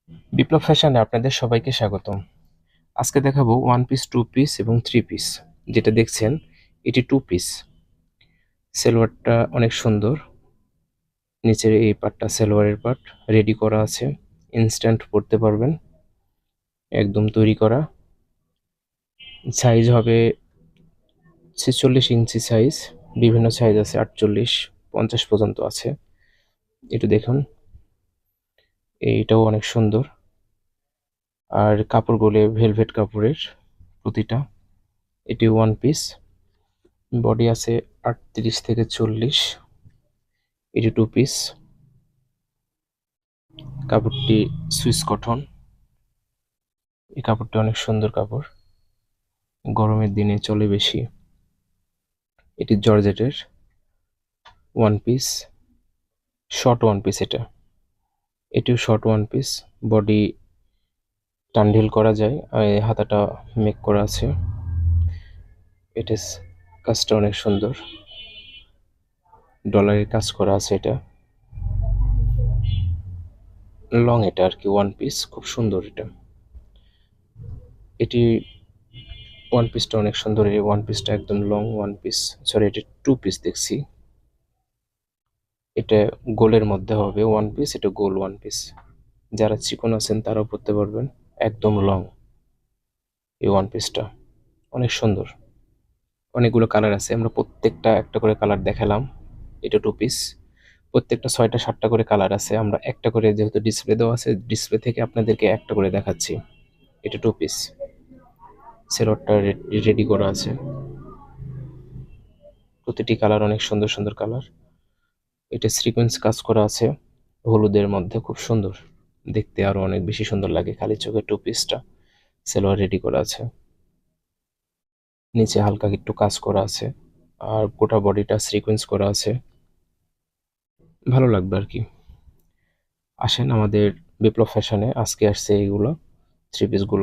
বিপ্লব ফ্যাশনে আপনাদের সবাইকে স্বাগতম। আজকে দেখাবো ওয়ান পিস, টু পিস এবং থ্রি পিস। যেটা দেখছেন এটি টু পিস। সালোয়ারটা অনেক সুন্দর। নিচের এই পার্টটা সালোয়ারের পার্ট, রেডি করা আছে। ইনস্ট্যান্ট পরতে পারবেন, একদম তৈরি করা। সাইজ হবে 46 ইঞ্চি সাইজ। বিভিন্ন সাইজ আছে, 48, 50 পর্যন্ত আছে। এটা দেখুন, এইটাও অনেক সুন্দর। আর কাপড়গুলো ভেলভেট কাপড়ের প্রতিটা। এটি ওয়ান পিস, বডি আছে 38 থেকে 40। এটি টু পিস। কাপড়টি সুইস কটন। এই কাপড়টি অনেক সুন্দর কাপড়, গরমের দিনে চলে বেশি। এটি জর্জেটের one piece, short one piece. এটিও শর্ট ওয়ান পিস। বডি টানঢিল করা যায়, আর এই হাতাটা মেক করা আছে। এটির কাজটা অনেক সুন্দর, ডলারের কাজ করা আছে। এটা লং, এটা আর কি ওয়ান পিস, খুব সুন্দর এটা। এটি ওয়ান পিসটা অনেক সুন্দর। এই ওয়ান পিসটা একদম লং ওয়ান পিস, সরি এটি টু পিস দেখছি। এটা গোলের মধ্যে হবে ওয়ান পিস, এটা গোল ওয়ান পিস। যারা চিকন আছেন তারাও পরতে পারবেন, একদম লং। এই ওয়ান পিসটা অনেক সুন্দর। অনেকগুলো কালার আছে, আমরা প্রত্যেকটা একটা করে কালার দেখালাম। এটা টু পিস। প্রত্যেকটা 6টা 7টা করে কালার আছে, আমরা একটা করে, যেহেতু ডিসপ্লে দেওয়া আছে, ডিসপ্লে থেকে আপনাদেরকে একটা করে দেখাচ্ছি। এটা টু পিস। সেলরটা রেডি করা আছে। প্রতিটি কালার অনেক সুন্দর সুন্দর কালার। এটা সিকোয়েন্স কাজ করা আছে হলুদের মধ্যে, খুব সুন্দর দেখতে, আরো অনেক বেশি সুন্দর লাগে খালি চোখে। টু পিসটা সেলোয়ার রেডি করা আছে, নিচে হালকা একটু কাজ করা আছে, আর গোটা বডিটা সিকোয়েন্স করা আছে। ভালো লাগবে আর কি। আসেন আমাদের বিপ্লব ফ্যাশনে, আজকে আসছে এইগুলো থ্রি পিস গুলো।